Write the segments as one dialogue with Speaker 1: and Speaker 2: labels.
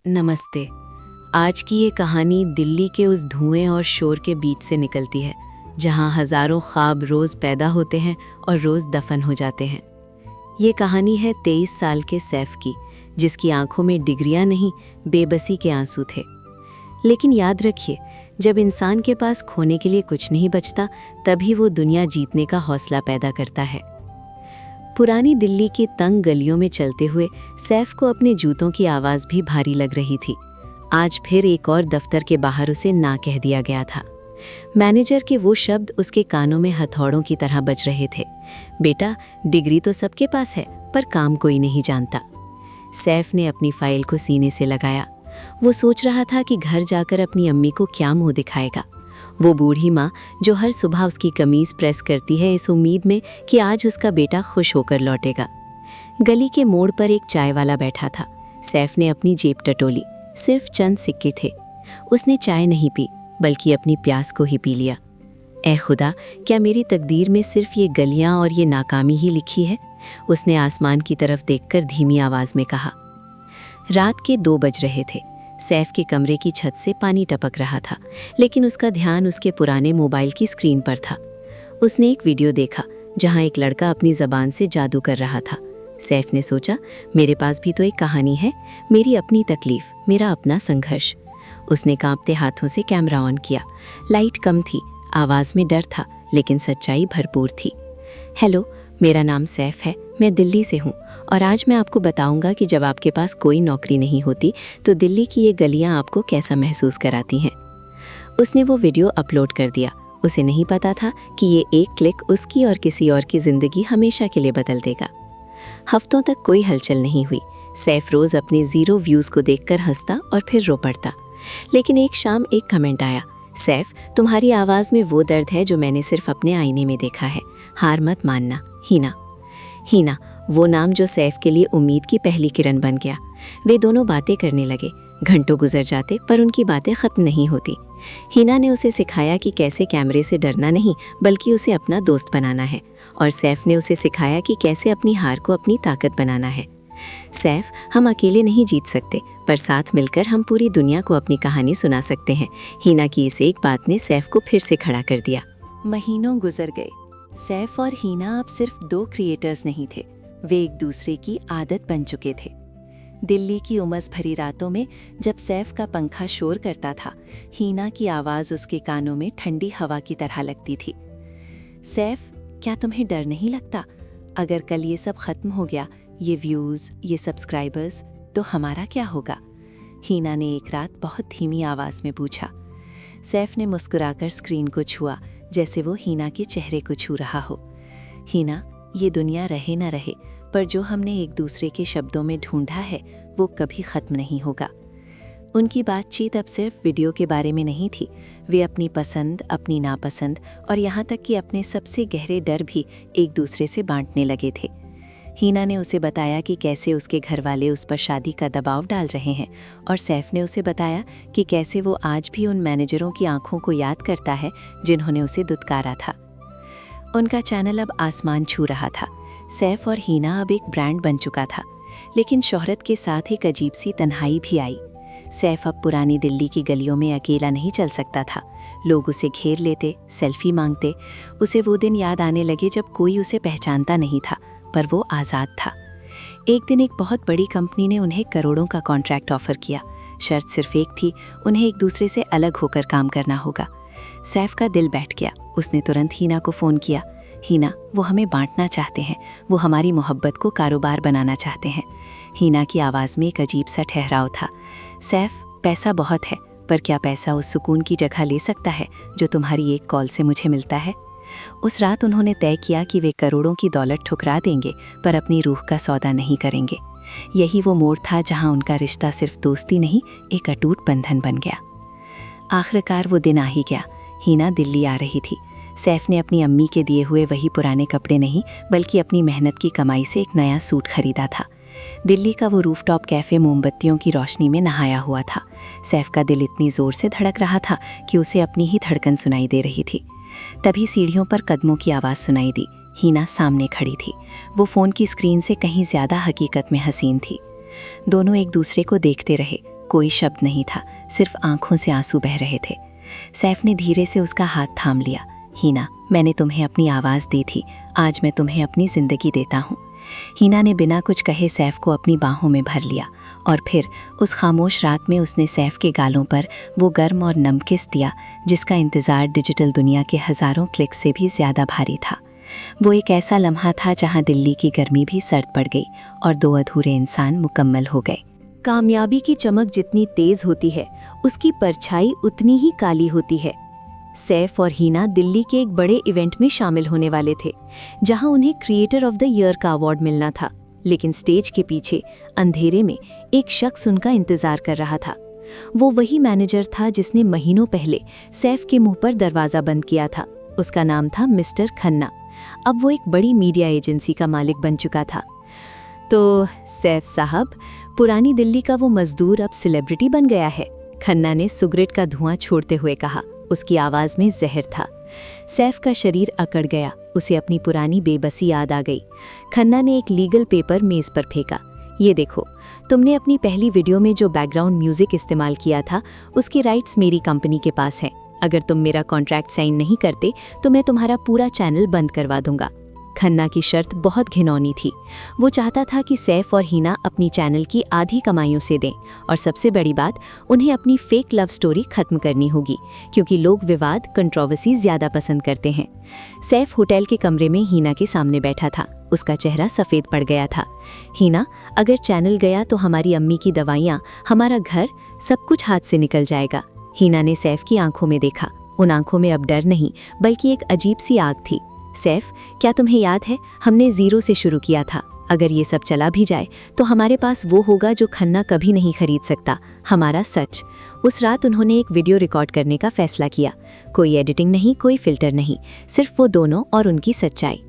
Speaker 1: नमस्ते। आज की ये कहानी दिल्ली के उस धुएं और शोर के बीच से निकलती है, जहां हजारों ख्वाब रोज पैदा होते हैं और रोज दफन हो जाते हैं। ये कहानी है 23 साल के सैफ की, जिसकी आंखों में डिग्रियां नहीं, बेबसी के आंसू थे। लेकिन याद रखिए, जब इंसान के पास खोने के लिए कुछ नहीं बचता, तभी वो दुनिया जीतने का हौसला पैदा करता है। पुरानी दिल्ली की तंग गलियों में चलते हुए सैफ को अपने जूतों की आवाज़ भी भारी लग रही थी। आज फिर एक और दफ्तर के बाहर उसे ना कह दिया गया था। मैनेजर के वो शब्द उसके कानों में हथौड़ों की तरह बज रहे थे। बेटा, डिग्री तो सबके पास है, पर काम कोई नहीं जानता। सैफ ने अपनी फाइल को सीने से लगाया। वो सोच रहा था कि घर जाकर अपनी अम्मी को क्या मुंह दिखाएगा। वो बूढ़ी माँ जो हर सुबह उसकी कमीज प्रेस करती है इस उम्मीद में कि आज उसका बेटा खुश होकर लौटेगा। गली के मोड़ पर एक चाय वाला बैठा था। सैफ ने अपनी जेब टटोली। सिर्फ चंद सिक्के थे। उसने चाय नहीं पी, बल्कि अपनी प्यास को ही पी लिया। ऐ खुदा, क्या मेरी तकदीर में सिर्फ ये गलियां और ये नाकामी ही लिखी है? उसने आसमान की तरफ देखकर धीमी आवाज में कहा। रात के 2 बज रहे थे। सैफ के कमरे की छत से पानी टपक रहा था, लेकिन उसका ध्यान उसके पुराने मोबाइल की स्क्रीन पर था। उसने एक वीडियो देखा जहां एक लड़का अपनी ज़बान से जादू कर रहा था। सैफ ने सोचा, मेरे पास भी तो एक कहानी है, मेरी अपनी तकलीफ, मेरा अपना संघर्ष। उसने कांपते हाथों से कैमरा ऑन किया। लाइट कम थी, आवाज़ में डर था, लेकिन सच्चाई भरपूर थी। हेलो, मेरा नाम सैफ है, मैं दिल्ली से हूँ, और आज मैं आपको बताऊंगा कि जब आपके पास कोई नौकरी नहीं होती तो दिल्ली की ये गलियां आपको कैसा महसूस कराती हैं। उसने वो वीडियो अपलोड कर दिया। उसे नहीं पता था कि ये एक क्लिक उसकी और किसी और की ज़िंदगी हमेशा के लिए बदल देगा। हफ्तों तक कोई हलचल नहीं हुई। सैफ रोज़ अपने 0 व्यूज़ को देखकर हंसता और फिर रो पड़ता। लेकिन एक शाम एक कमेंट आया। सैफ, तुम्हारी आवाज़ में वो दर्द है जो मैंने सिर्फ अपने आईने में देखा है। हार मत मानना। हीना। हीना, वो नाम जो सैफ के लिए उम्मीद की पहली किरण बन गया। वे दोनों बातें करने लगे। घंटों गुजर जाते, पर उनकी बातें खत्म नहीं होती। हीना ने उसे सिखाया कि कैसे कैमरे से डरना नहीं, बल्कि उसे अपना दोस्त बनाना है, और सैफ ने उसे सिखाया कि कैसे अपनी हार को अपनी ताकत बनाना है। सैफ, हम अकेले नहीं जीत सकते, पर साथ मिलकर हम पूरी दुनिया को अपनी कहानी सुना सकते हैं। हीना की इस एक बात ने सैफ को फिर से खड़ा कर दिया। महीनों गुजर गए। सैफ और हीना अब सिर्फ 2 क्रिएटर्स नहीं थे, वे एक दूसरे की आदत बन चुके थे। दिल्ली की उमस भरी रातों में जब सैफ का पंखा शोर करता था, हीना की आवाज़ उसके कानों में ठंडी हवा की तरह लगती थी। सैफ, क्या तुम्हें डर नहीं लगता? अगर कल ये सब खत्म हो गया, ये व्यूज़, ये सब्सक्राइबर्स, तो हमारा क्या होगा? हीना ने एक रात बहुत धीमी आवाज़ में पूछा। सैफ ने मुस्कुराकर स्क्रीन को छुआ, जैसे वो हीना के चेहरे को छू रहा हो। हीना, ये दुनिया रहे न रहे, पर जो हमने एक दूसरे के शब्दों में ढूंढा है वो कभी ख़त्म नहीं होगा। उनकी बातचीत अब सिर्फ वीडियो के बारे में नहीं थी। वे अपनी पसंद, अपनी नापसंद और यहाँ तक कि अपने सबसे गहरे डर भी एक दूसरे से बांटने लगे थे। हीना ने उसे बताया कि कैसे उसके घर वाले उस पर शादी का दबाव डाल रहे हैं, और सैफ ने उसे बताया कि कैसे वो आज भी उन मैनेजरों की आंखों को याद करता है जिन्होंने उसे दुत्कारा था। उनका चैनल अब आसमान छू रहा था। सैफ और हीना अब एक ब्रांड बन चुका था, लेकिन शोहरत के साथ एक अजीब सी तन्हाई भी आई। सैफ अब पुरानी दिल्ली की गलियों में अकेला नहीं चल सकता था। लोग उसे घेर लेते, सेल्फी मांगते। उसे वो दिन याद आने लगे जब कोई उसे पहचानता नहीं था, पर वो आज़ाद था। एक दिन एक बहुत बड़ी कंपनी ने उन्हें करोड़ों का कॉन्ट्रैक्ट ऑफर किया। शर्त सिर्फ एक थी, उन्हें एक दूसरे से अलग होकर काम करना होगा। सैफ का दिल बैठ गया। उसने तुरंत हीना को फ़ोन किया। हीना, वो हमें बांटना चाहते हैं, वो हमारी मोहब्बत को कारोबार बनाना चाहते हैं। हीना की आवाज़ में एक अजीब सा ठहराव था। सैफ, पैसा बहुत है, पर क्या पैसा उस सुकून की जगह ले सकता है जो तुम्हारी एक कॉल से मुझे मिलता है? उस रात उन्होंने तय किया कि वे करोड़ों की दौलत ठुकरा देंगे, पर अपनी रूह का सौदा नहीं करेंगे। यही वो मोड़ था जहां उनका रिश्ता सिर्फ दोस्ती नहीं, एक अटूट बंधन बन गया। आखिरकार वो दिन आ ही गया। हीना दिल्ली आ रही थी। सैफ ने अपनी अम्मी के दिए हुए वही पुराने कपड़े नहीं, बल्कि अपनी मेहनत की कमाई से एक नया सूट खरीदा था। दिल्ली का वो रूफटॉप कैफ़े मोमबत्तियों की रोशनी में नहाया हुआ था। सैफ का दिल इतनी ज़ोर से धड़क रहा था कि उसे अपनी ही धड़कन सुनाई दे रही थी। तभी सीढ़ियों पर कदमों की आवाज़ सुनाई दी। हीना सामने खड़ी थी। वो फ़ोन की स्क्रीन से कहीं ज़्यादा हकीकत में हसीन थी। दोनों एक दूसरे को देखते रहे।
Speaker 2: कोई शब्द नहीं था, सिर्फ आंखों से आंसू बह रहे थे। सैफ ने धीरे से उसका हाथ थाम लिया। हीना, मैंने तुम्हें अपनी आवाज़ दी थी, आज मैं तुम्हें अपनी ज़िंदगी देता हूँ। हीना ने बिना कुछ कहे सैफ को अपनी बाहों में भर लिया और फिर उस खामोश रात में उसने सैफ के गालों पर वो गर्म और नम किस दिया जिसका इंतज़ार डिजिटल दुनिया के हज़ारों क्लिक से भी ज़्यादा भारी था। वो एक ऐसा लम्हा था जहाँ दिल्ली की गर्मी भी सर्द पड़ गई और दो अधूरे इंसान मुकम्मल हो गए।
Speaker 1: कामयाबी की चमक जितनी तेज होती है, उसकी परछाई उतनी ही काली होती है। सैफ और हीना दिल्ली के एक बड़े इवेंट में शामिल होने वाले थे, जहां उन्हें क्रिएटर ऑफ द ईयर का अवार्ड मिलना था। लेकिन स्टेज के पीछे अंधेरे में एक शख्स उनका इंतजार कर रहा था। वो वही मैनेजर था जिसने महीनों पहले सैफ के मुंह पर दरवाज़ा बंद किया था। उसका नाम था मिस्टर खन्ना। अब वो एक बड़ी मीडिया एजेंसी का मालिक बन चुका था। तो सैफ साहब, पुरानी दिल्ली का वो मजदूर अब सेलिब्रिटी बन गया है, खन्ना ने सिगरेट का धुआं छोड़ते हुए कहा। उसकी आवाज़ में जहर था। सैफ का शरीर अकड़ गया, उसे अपनी पुरानी बेबसी याद आ गई। खन्ना ने एक लीगल पेपर मेज़ पर फेंका। ये देखो, तुमने अपनी पहली वीडियो में जो बैकग्राउंड म्यूज़िक इस्तेमाल किया था, उसकी राइट्स मेरी कंपनी के पास हैं। अगर तुम मेरा कॉन्ट्रैक्ट साइन नहीं करते तो मैं तुम्हारा पूरा चैनल बंद करवा दूंगा। खन्ना की शर्त बहुत घिनौनी थी। वो चाहता था कि सैफ और हीना अपनी चैनल की आधी कमाइयों से दें, और सबसे बड़ी बात, उन्हें अपनी फेक लव स्टोरी खत्म करनी होगी, क्योंकि लोग विवाद, कंट्रोवर्सी ज़्यादा पसंद करते हैं। सैफ होटल के कमरे में हीना के सामने बैठा था। उसका चेहरा सफ़ेद पड़ गया था। हीना, अगर चैनल गया तो हमारी अम्मी की दवाइयाँ, हमारा घर, सब कुछ हाथ से निकल जाएगा। हीना ने सैफ की आंखों में देखा। उन आंखों में अब डर नहीं, बल्कि एक अजीब सी आग थी। सैफ, क्या तुम्हें याद है, हमने ज़ीरो से शुरू किया था। अगर ये सब चला भी जाए तो हमारे पास वो होगा जो खन्ना कभी नहीं खरीद सकता, हमारा सच। उस रात उन्होंने एक वीडियो रिकॉर्ड करने का फैसला किया। कोई एडिटिंग नहीं, कोई फिल्टर नहीं, सिर्फ वो दोनों और उनकी सच्चाई।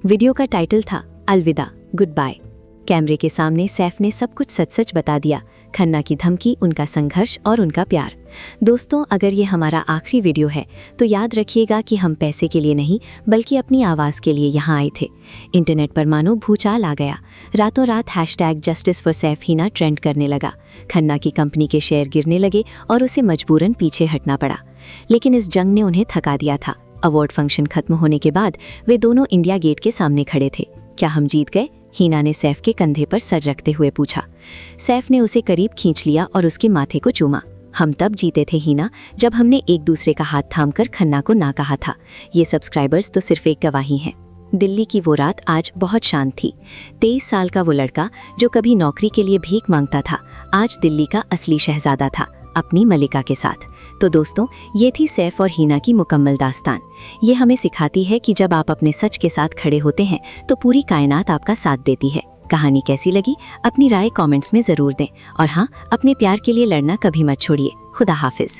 Speaker 1: वीडियो का टाइटल था अलविदा, गुड बाय। कैमरे के सामने सैफ ने सब कुछ सच सच बता दिया। खन्ना की धमकी, उनका संघर्ष और उनका प्यार। दोस्तों, अगर ये हमारा आखिरी वीडियो है तो याद रखिएगा कि हम पैसे के लिए नहीं, बल्कि अपनी आवाज़ के लिए यहाँ आए थे। इंटरनेट पर मानो भूचाल आ गया। रातों रात #justice for Saif Hina trend करने लगा। खन्ना की कंपनी के शेयर गिरने लगे और उसे मजबूरन पीछे हटना पड़ा। लेकिन इस जंग ने उन्हें थका दिया था। अवार्ड फंक्शन खत्म होने के बाद वे दोनों इंडिया गेट के सामने खड़े थे। क्या हम जीत गए? हीना ने सैफ के कंधे पर सर रखते हुए पूछा। सैफ ने उसे करीब खींच लिया और उसके माथे को चूमा। हम तब जीते थे हीना, जब हमने एक दूसरे का हाथ थामकर खन्ना को ना कहा था। ये सब्सक्राइबर्स तो सिर्फ एक गवाही हैं। दिल्ली की वो रात आज बहुत शांत थी। 23 साल का वो लड़का जो कभी नौकरी के लिए भीख मांगता था, आज दिल्ली का असली शहजादा था, अपनी मलिका के साथ। तो दोस्तों, ये थी सैफ और हीना की मुकम्मल दास्तान। ये हमें सिखाती है कि जब आप अपने सच के साथ खड़े होते हैं तो पूरी कायनात आपका साथ देती है। कहानी कैसी लगी, अपनी राय कमेंट्स में ज़रूर दें, और हाँ, अपने प्यार के लिए लड़ना कभी मत छोड़िए। खुदा हाफिज़।